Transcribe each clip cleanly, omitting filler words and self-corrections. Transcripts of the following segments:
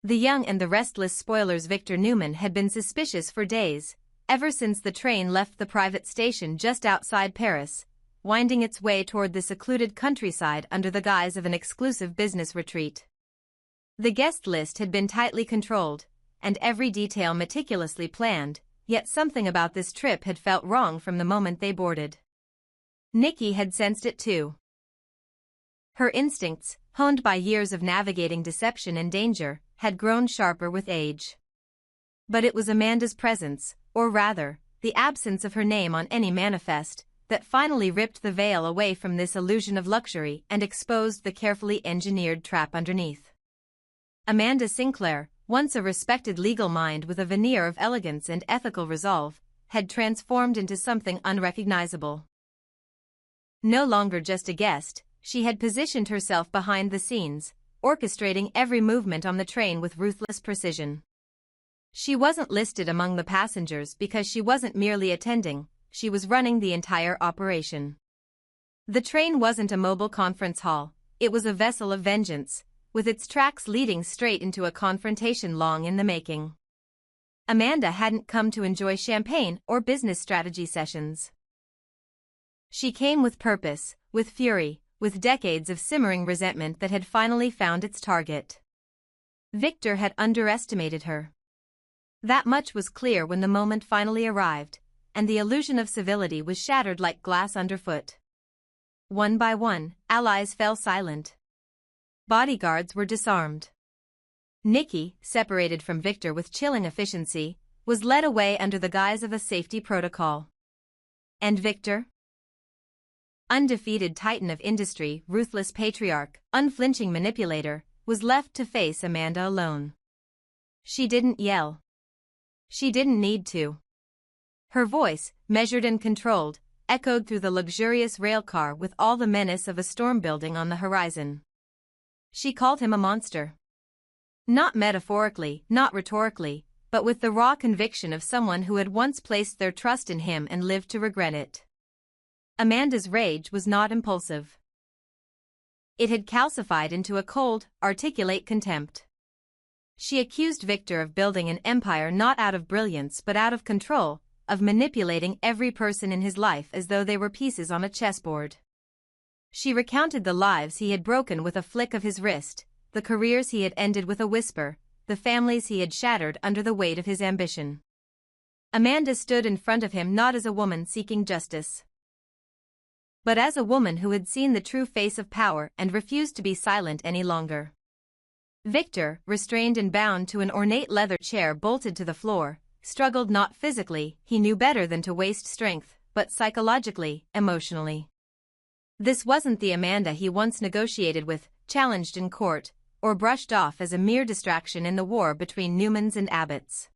The young and the restless spoiler's Victor Newman had been suspicious for days, ever since the train left the private station just outside Paris, winding its way toward the secluded countryside under the guise of an exclusive business retreat. The guest list had been tightly controlled, and every detail meticulously planned, yet something about this trip had felt wrong from the moment they boarded. Nikki had sensed it too. Her instincts, honed by years of navigating deception and danger, had grown sharper with age. But it was Amanda's presence, or rather, the absence of her name on any manifest, that finally ripped the veil away from this illusion of luxury and exposed the carefully engineered trap underneath. Amanda Sinclair, once a respected legal mind with a veneer of elegance and ethical resolve, had transformed into something unrecognizable. No longer just a guest, she had positioned herself behind the scenes, orchestrating every movement on the train with ruthless precision. She wasn't listed among the passengers because she wasn't merely attending, she was running the entire operation. The train wasn't a mobile conference hall, it was a vessel of vengeance, with its tracks leading straight into a confrontation long in the making. Amanda hadn't come to enjoy champagne or business strategy sessions. She came with purpose, with fury, with decades of simmering resentment that had finally found its target. Victor had underestimated her. That much was clear when the moment finally arrived, and the illusion of civility was shattered like glass underfoot. One by one, allies fell silent. Bodyguards were disarmed. Nikki, separated from Victor with chilling efficiency, was led away under the guise of a safety protocol. And Victor? Undefeated titan of industry, ruthless patriarch, unflinching manipulator, was left to face Amanda alone. She didn't yell. She didn't need to. Her voice, measured and controlled, echoed through the luxurious railcar with all the menace of a storm building on the horizon. She called him a monster. Not metaphorically, not rhetorically, but with the raw conviction of someone who had once placed their trust in him and lived to regret it. Amanda's rage was not impulsive. It had calcified into a cold, articulate contempt. She accused Victor of building an empire not out of brilliance but out of control, of manipulating every person in his life as though they were pieces on a chessboard. She recounted the lives he had broken with a flick of his wrist, the careers he had ended with a whisper, the families he had shattered under the weight of his ambition. Amanda stood in front of him not as a woman seeking justice, but as a woman who had seen the true face of power and refused to be silent any longer. Victor, restrained and bound to an ornate leather chair bolted to the floor, struggled not physically, he knew better than to waste strength, but psychologically, emotionally. This wasn't the Amanda he once negotiated with, challenged in court, or brushed off as a mere distraction in the war between Newmans and Abbotts.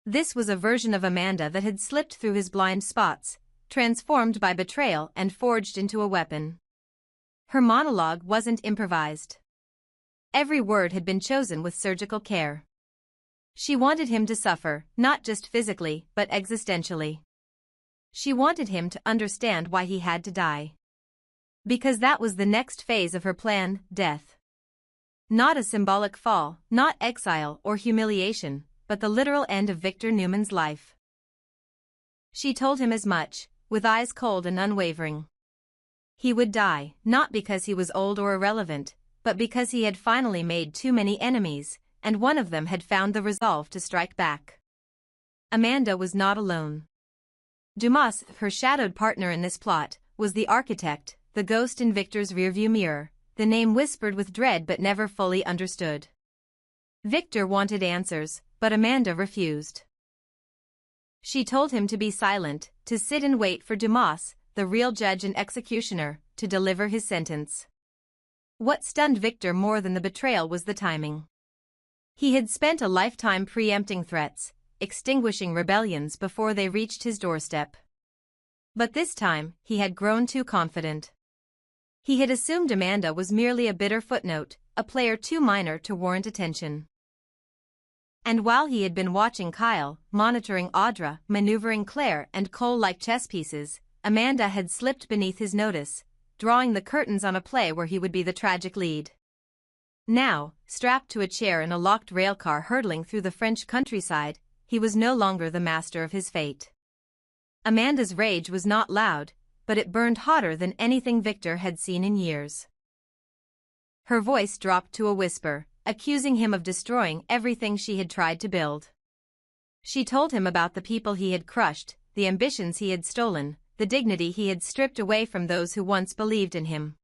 This was a version of Amanda that had slipped through his blind spots, transformed by betrayal and forged into a weapon. Her monologue wasn't improvised. Every word had been chosen with surgical care. She wanted him to suffer, not just physically, but existentially. She wanted him to understand why he had to die. Because that was the next phase of her plan, death. Not a symbolic fall, not exile or humiliation, but the literal end of Victor Newman's life. She told him as much, with eyes cold and unwavering. He would die, not because he was old or irrelevant, but because he had finally made too many enemies, and one of them had found the resolve to strike back. Amanda was not alone. Dumas, her shadowed partner in this plot, was the architect, the ghost in Victor's rearview mirror, the name whispered with dread but never fully understood. Victor wanted answers, but Amanda refused. She told him to be silent, to sit and wait for Dumas, the real judge and executioner, to deliver his sentence. What stunned Victor more than the betrayal was the timing. He had spent a lifetime preempting threats, extinguishing rebellions before they reached his doorstep. But this time, he had grown too confident. He had assumed Amanda was merely a bitter footnote, a player too minor to warrant attention. And while he had been watching Kyle, monitoring Audra, maneuvering Claire and Cole like chess pieces, Amanda had slipped beneath his notice, drawing the curtains on a play where he would be the tragic lead. Now, strapped to a chair in a locked railcar hurtling through the French countryside, he was no longer the master of his fate. Amanda's rage was not loud, but it burned hotter than anything Victor had seen in years. Her voice dropped to a whisper, accusing him of destroying everything she had tried to build. She told him about the people he had crushed, the ambitions he had stolen, the dignity he had stripped away from those who once believed in him.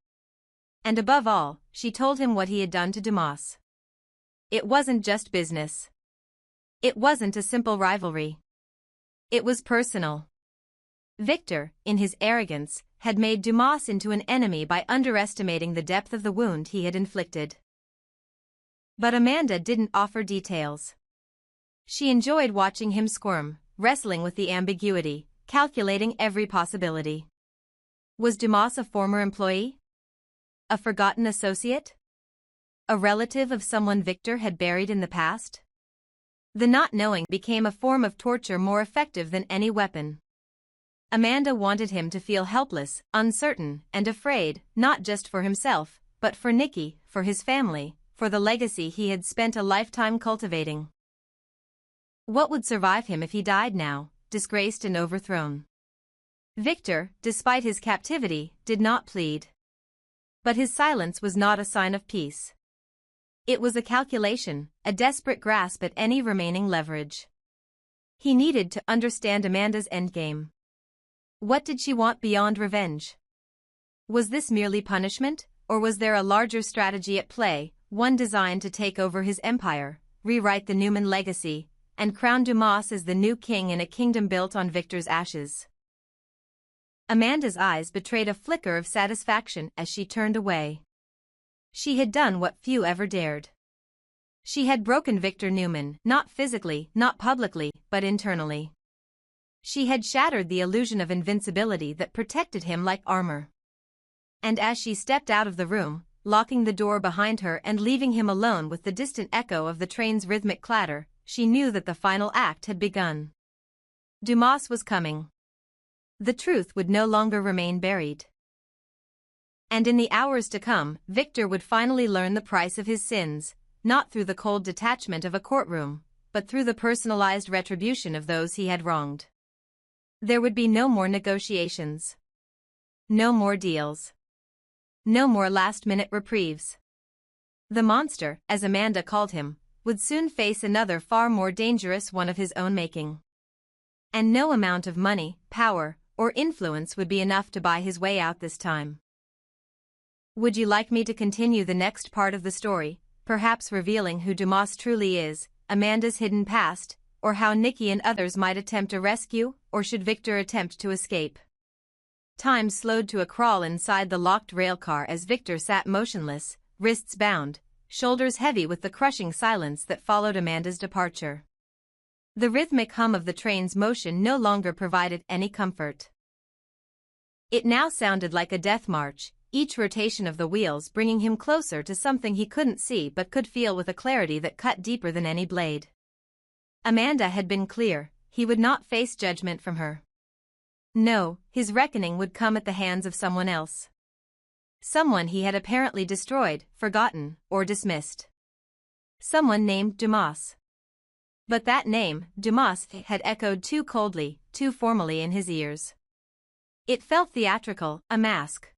And above all, she told him what he had done to Dumas. It wasn't just business. It wasn't a simple rivalry. It was personal. Victor, in his arrogance, had made Dumas into an enemy by underestimating the depth of the wound he had inflicted. But Amanda didn't offer details. She enjoyed watching him squirm, wrestling with the ambiguity, calculating every possibility. Was Dumas a former employee? A forgotten associate? A relative of someone Victor had buried in the past? The not knowing became a form of torture more effective than any weapon. Amanda wanted him to feel helpless, uncertain, and afraid, not just for himself, but for Nikki, for his family, for the legacy he had spent a lifetime cultivating. What would survive him if he died now, disgraced and overthrown? Victor, despite his captivity, did not plead. But his silence was not a sign of peace. It was a calculation, a desperate grasp at any remaining leverage. He needed to understand Amanda's endgame. What did she want beyond revenge? Was this merely punishment, or was there a larger strategy at play, one designed to take over his empire, rewrite the Newman legacy, and crown Dumas as the new king in a kingdom built on Victor's ashes? Amanda's eyes betrayed a flicker of satisfaction as she turned away. She had done what few ever dared. She had broken Victor Newman, not physically, not publicly, but internally. She had shattered the illusion of invincibility that protected him like armor. And as she stepped out of the room, locking the door behind her and leaving him alone with the distant echo of the train's rhythmic clatter, she knew that the final act had begun. Dumas was coming. The truth would no longer remain buried. And in the hours to come, Victor would finally learn the price of his sins, not through the cold detachment of a courtroom, but through the personalized retribution of those he had wronged. There would be no more negotiations. No more deals. No more last-minute reprieves. The monster, as Amanda called him, would soon face another far more dangerous one of his own making. And no amount of money, power, or influence would be enough to buy his way out this time. Would you like me to continue the next part of the story, perhaps revealing who Dumas truly is, Amanda's hidden past, or how Nikki and others might attempt a rescue, or should Victor attempt to escape? Time slowed to a crawl inside the locked railcar as Victor sat motionless, wrists bound, shoulders heavy with the crushing silence that followed Amanda's departure. The rhythmic hum of the train's motion no longer provided any comfort. It now sounded like a death march, each rotation of the wheels bringing him closer to something he couldn't see but could feel with a clarity that cut deeper than any blade. Amanda had been clear, he would not face judgment from her. No, his reckoning would come at the hands of someone else. Someone he had apparently destroyed, forgotten, or dismissed. Someone named Dumas. But that name, Dumas, had echoed too coldly, too formally in his ears. It felt theatrical, a mask.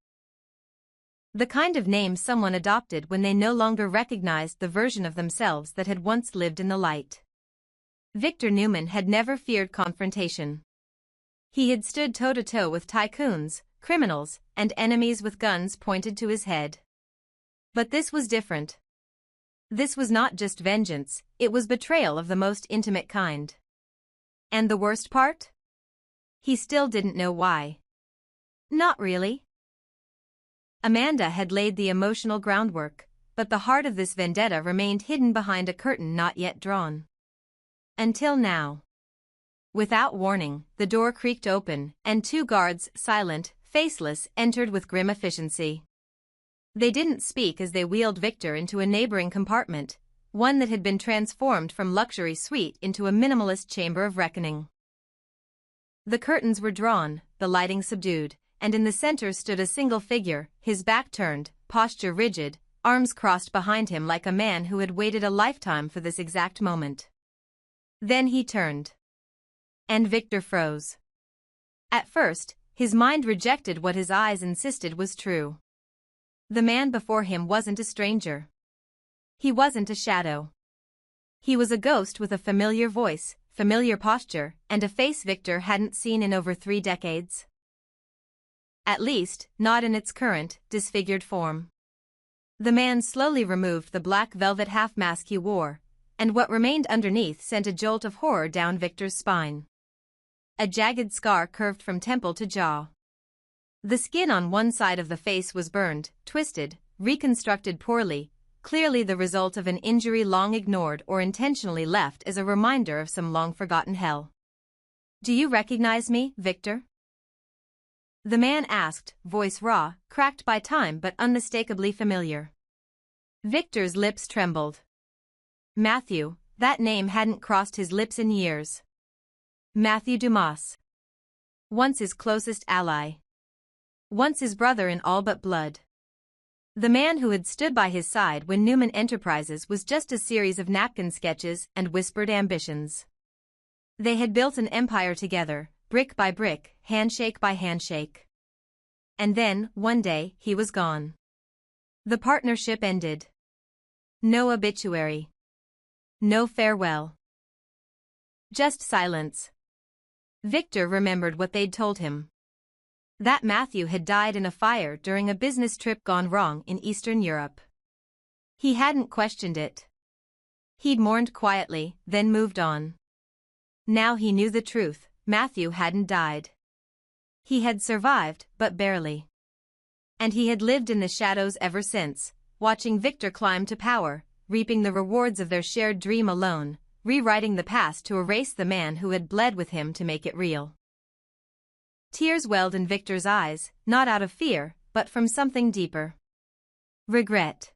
The kind of name someone adopted when they no longer recognized the version of themselves that had once lived in the light. Victor Newman had never feared confrontation. He had stood toe-to-toe with tycoons, criminals, and enemies with guns pointed to his head. But this was different. This was not just vengeance, it was betrayal of the most intimate kind. And the worst part? He still didn't know why. Not really. Amanda had laid the emotional groundwork, but the heart of this vendetta remained hidden behind a curtain not yet drawn. Until now. Without warning, the door creaked open, and two guards, silent, faceless, entered with grim efficiency. They didn't speak as they wheeled Victor into a neighboring compartment, one that had been transformed from luxury suite into a minimalist chamber of reckoning. The curtains were drawn, the lighting subdued, and in the center stood a single figure, his back turned, posture rigid, arms crossed behind him like a man who had waited a lifetime for this exact moment. Then he turned. And Victor froze. At first, his mind rejected what his eyes insisted was true. The man before him wasn't a stranger. He wasn't a shadow. He was a ghost with a familiar voice, familiar posture, and a face Victor hadn't seen in over 3 decades. At least, not in its current, disfigured form. The man slowly removed the black velvet half-mask he wore, and what remained underneath sent a jolt of horror down Victor's spine. A jagged scar curved from temple to jaw. The skin on one side of the face was burned, twisted, reconstructed poorly, clearly the result of an injury long ignored or intentionally left as a reminder of some long-forgotten hell. "Do you recognize me, Victor?" The man asked, voice raw, cracked by time but unmistakably familiar. Victor's lips trembled. Matthew, that name hadn't crossed his lips in years. Matthew Dumas. Once his closest ally. Once his brother in all but blood. The man who had stood by his side when Newman Enterprises was just a series of napkin sketches and whispered ambitions. They had built an empire together, brick by brick, handshake by handshake. And then, one day, he was gone. The partnership ended. No obituary. No farewell. Just silence. Victor remembered what they'd told him. That Matthew had died in a fire during a business trip gone wrong in Eastern Europe. He hadn't questioned it. He'd mourned quietly, then moved on. Now he knew the truth, Matthew hadn't died. He had survived, but barely. And he had lived in the shadows ever since, watching Victor climb to power, reaping the rewards of their shared dream alone, rewriting the past to erase the man who had bled with him to make it real. Tears welled in Victor's eyes, not out of fear, but from something deeper. Regret.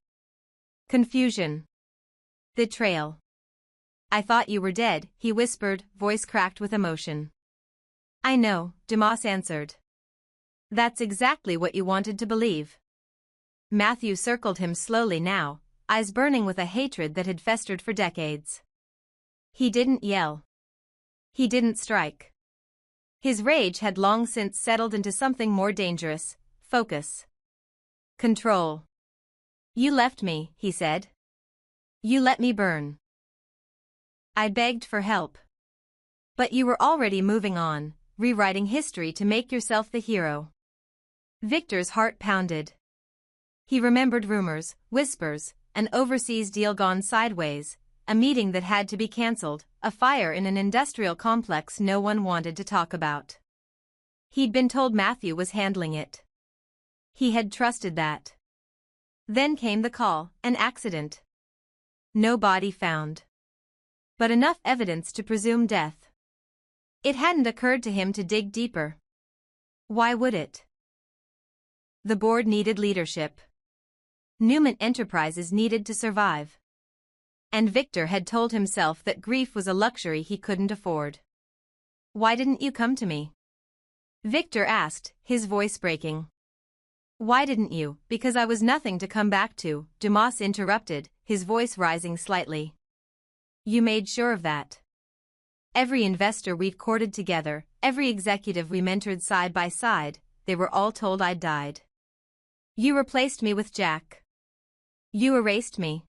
Confusion. Betrayal. "I thought you were dead," he whispered, voice cracked with emotion. "I know," Dumas answered. "That's exactly what you wanted to believe." Matthew circled him slowly now, eyes burning with a hatred that had festered for decades. He didn't yell. He didn't strike. His rage had long since settled into something more dangerous: focus. Control. "You left me," he said. "You let me burn. I begged for help. But you were already moving on, rewriting history to make yourself the hero." Victor's heart pounded. He remembered rumors, whispers, an overseas deal gone sideways, a meeting that had to be cancelled, a fire in an industrial complex no one wanted to talk about. He'd been told Matthew was handling it. He had trusted that. Then came the call, an accident. No body found. But enough evidence to presume death. It hadn't occurred to him to dig deeper. Why would it? The board needed leadership. Newman Enterprises needed to survive. And Victor had told himself that grief was a luxury he couldn't afford. "Why didn't you come to me?" Victor asked, his voice breaking. "Why didn't you?" "Because I was nothing to come back to," Dumas interrupted, his voice rising slightly. "You made sure of that. Every investor we've courted together, every executive we mentored side by side, they were all told I'd died. You replaced me with Jack. You erased me.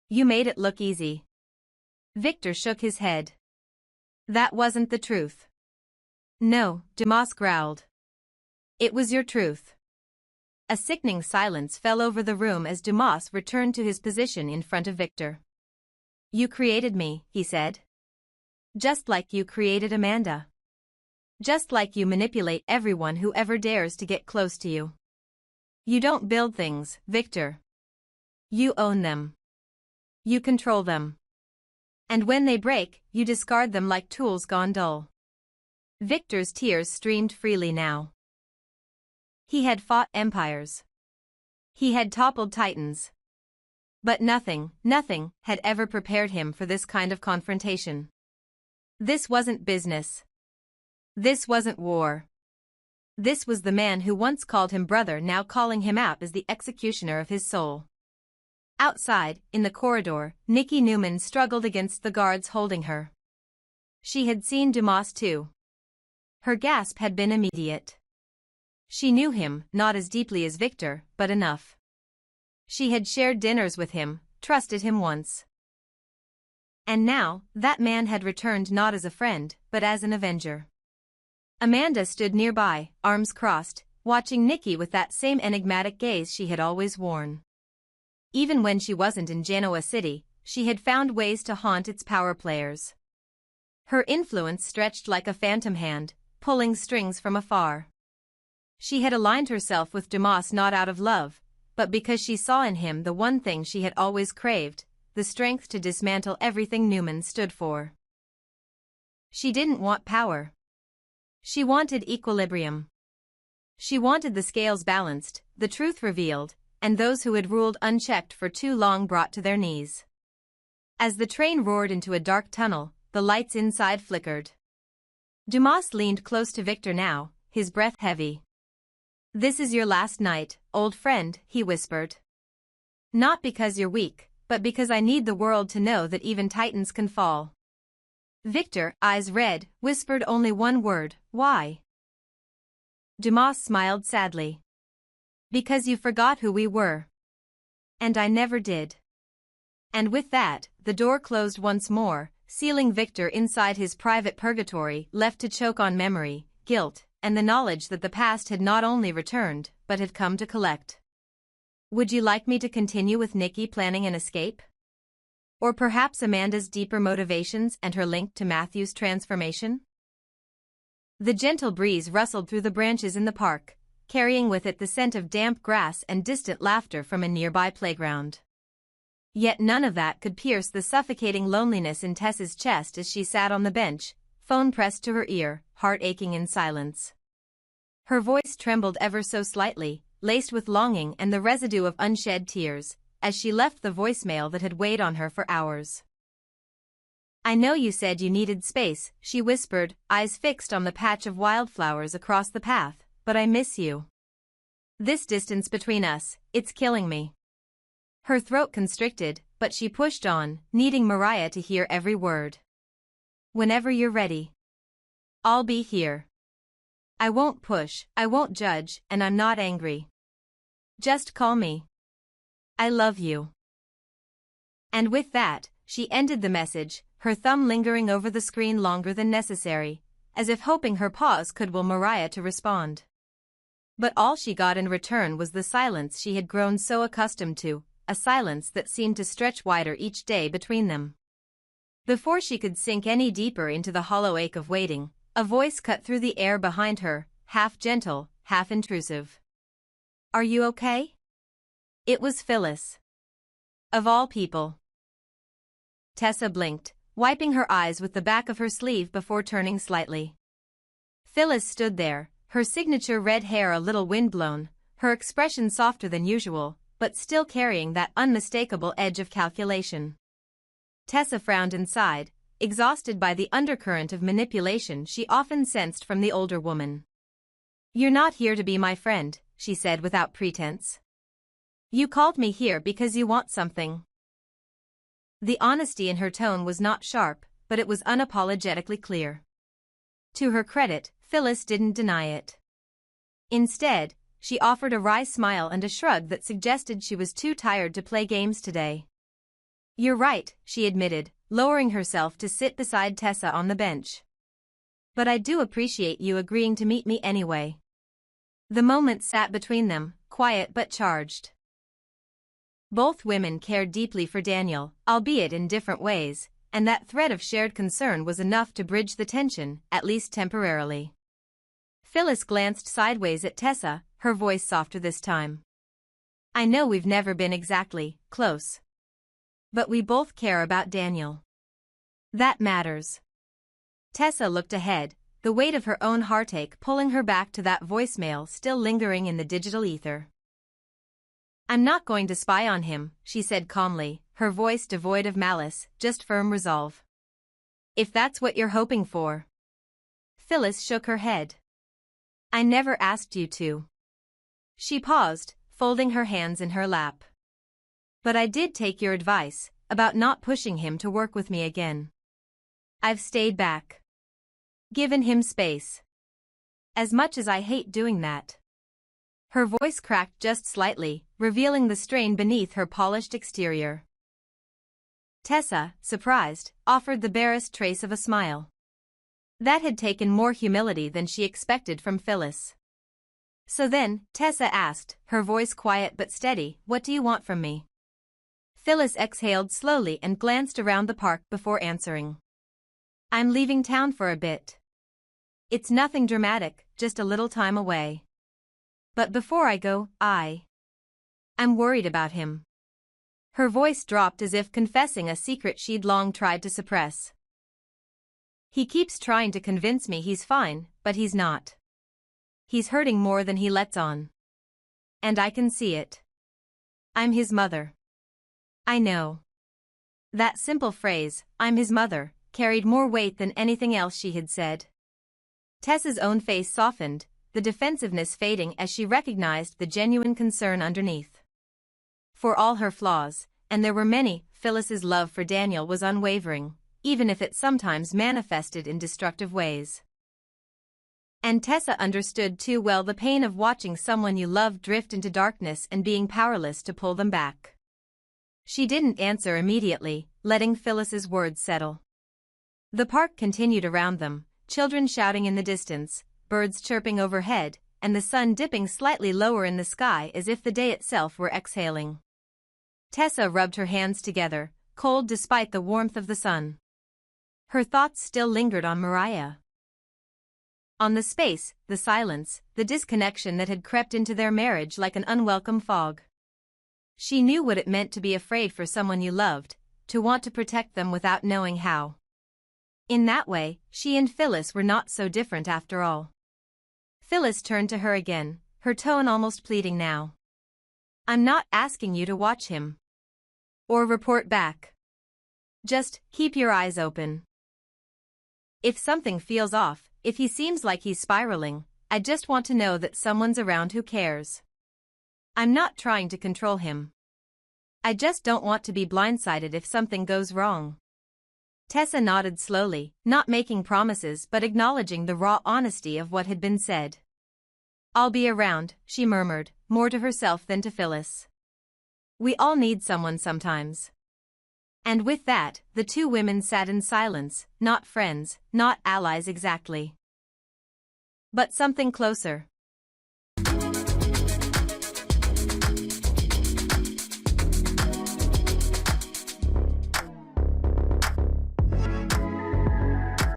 You made it look easy." Victor shook his head. "That wasn't the truth." "No," Dumas growled. "It was your truth." A sickening silence fell over the room as Dumas returned to his position in front of Victor. "You created me," he said. "Just like you created Amanda. Just like you manipulate everyone who ever dares to get close to you. You don't build things, Victor. You own them. You control them. And when they break, you discard them like tools gone dull." Victor's tears streamed freely now. He had fought empires. He had toppled titans. But nothing had ever prepared him for this kind of confrontation. This wasn't business. This wasn't war. This was the man who once called him brother, now calling him out as the executioner of his soul. Outside, in the corridor, Nikki Newman struggled against the guards holding her. She had seen Dumas too. Her gasp had been immediate. She knew him, not as deeply as Victor, but enough. She had shared dinners with him, trusted him once. And now, that man had returned not as a friend, but as an avenger. Amanda stood nearby, arms crossed, watching Nikki with that same enigmatic gaze she had always worn. Even when she wasn't in Genoa City, she had found ways to haunt its power players. Her influence stretched like a phantom hand, pulling strings from afar. She had aligned herself with Dumas not out of love, but because she saw in him the one thing she had always craved, the strength to dismantle everything Newman stood for. She didn't want power. She wanted equilibrium. She wanted the scales balanced, the truth revealed, and those who had ruled unchecked for too long brought to their knees. As the train roared into a dark tunnel, the lights inside flickered. Dumas leaned close to Victor now, his breath heavy. "This is your last night, old friend," he whispered. "Not because you're weak, but because I need the world to know that even titans can fall." Victor, eyes red, whispered only one word, "Why?" Dumas smiled sadly. "Because you forgot who we were. And I never did." And with that, the door closed once more, sealing Victor inside his private purgatory, left to choke on memory, guilt, and the knowledge that the past had not only returned, but had come to collect. Would you like me to continue with Nikki planning an escape? Or perhaps Amanda's deeper motivations and her link to Matthew's transformation? The gentle breeze rustled through the branches in the park, carrying with it the scent of damp grass and distant laughter from a nearby playground. Yet none of that could pierce the suffocating loneliness in Tessa's chest as she sat on the bench, phone pressed to her ear, heart aching in silence. Her voice trembled ever so slightly, laced with longing and the residue of unshed tears, as she left the voicemail that had weighed on her for hours. "I know you said you needed space," she whispered, eyes fixed on the patch of wildflowers across the path, "but I miss you. This distance between us, it's killing me." Her throat constricted, but she pushed on, needing Mariah to hear every word. "Whenever you're ready. I'll be here. I won't push, I won't judge, and I'm not angry. Just call me. I love you." And with that, she ended the message, her thumb lingering over the screen longer than necessary, as if hoping her pause could will Mariah to respond. But all she got in return was the silence she had grown so accustomed to, a silence that seemed to stretch wider each day between them. Before she could sink any deeper into the hollow ache of waiting, a voice cut through the air behind her, half gentle, half intrusive. "Are you okay?" It was Phyllis. Of all people. Tessa blinked, wiping her eyes with the back of her sleeve before turning slightly. Phyllis stood there, her signature red hair a little windblown, her expression softer than usual, but still carrying that unmistakable edge of calculation. Tessa frowned and sighed, exhausted by the undercurrent of manipulation she often sensed from the older woman. "You're not here to be my friend," she said without pretense. "You called me here because you want something." The honesty in her tone was not sharp, but it was unapologetically clear. To her credit, Phyllis didn't deny it. Instead, she offered a wry smile and a shrug that suggested she was too tired to play games today. "You're right," she admitted, lowering herself to sit beside Tessa on the bench. "But I do appreciate you agreeing to meet me anyway." The moment sat between them, quiet but charged. Both women cared deeply for Daniel, albeit in different ways, and that thread of shared concern was enough to bridge the tension, at least temporarily. Phyllis glanced sideways at Tessa, her voice softer this time. "I know we've never been exactly close. But we both care about Daniel. That matters." Tessa looked ahead, the weight of her own heartache pulling her back to that voicemail still lingering in the digital ether. "I'm not going to spy on him," she said calmly, her voice devoid of malice, just firm resolve. "If that's what you're hoping for." Phyllis shook her head. I never asked you to. She paused, folding her hands in her lap. But I did take your advice about not pushing him to work with me again. I've stayed back. Given him space. As much as I hate doing that. Her voice cracked just slightly, revealing the strain beneath her polished exterior. Tessa, surprised, offered the barest trace of a smile. That had taken more humility than she expected from Phyllis. So then, Tessa asked, her voice quiet but steady, "What do you want from me?" Phyllis exhaled slowly and glanced around the park before answering. "I'm leaving town for a bit. It's nothing dramatic, just a little time away. But before I go, I'm worried about him." Her voice dropped as if confessing a secret she'd long tried to suppress. "He keeps trying to convince me he's fine, but he's not. He's hurting more than he lets on. And I can see it. I'm his mother." I know. That simple phrase, "I'm his mother," carried more weight than anything else she had said. Tessa's own face softened, the defensiveness fading as she recognized the genuine concern underneath. For all her flaws, and there were many, Phyllis's love for Daniel was unwavering, even if it sometimes manifested in destructive ways. And Tessa understood too well the pain of watching someone you loved drift into darkness and being powerless to pull them back. She didn't answer immediately, letting Phyllis's words settle. The park continued around them, children shouting in the distance, birds chirping overhead, and the sun dipping slightly lower in the sky as if the day itself were exhaling. Tessa rubbed her hands together, cold despite the warmth of the sun. Her thoughts still lingered on Mariah. On the space, the silence, the disconnection that had crept into their marriage like an unwelcome fog. She knew what it meant to be afraid for someone you loved, to want to protect them without knowing how. In that way, she and Phyllis were not so different after all. Phyllis turned to her again, her tone almost pleading now. "I'm not asking you to watch him. Or report back. Just keep your eyes open. If something feels off, if he seems like he's spiraling, I just want to know that someone's around who cares. I'm not trying to control him. I just don't want to be blindsided if something goes wrong." Tessa nodded slowly, not making promises but acknowledging the raw honesty of what had been said. "I'll be around," she murmured, more to herself than to Phyllis. "We all need someone sometimes." And with that, the two women sat in silence, not friends, not allies exactly. But something closer.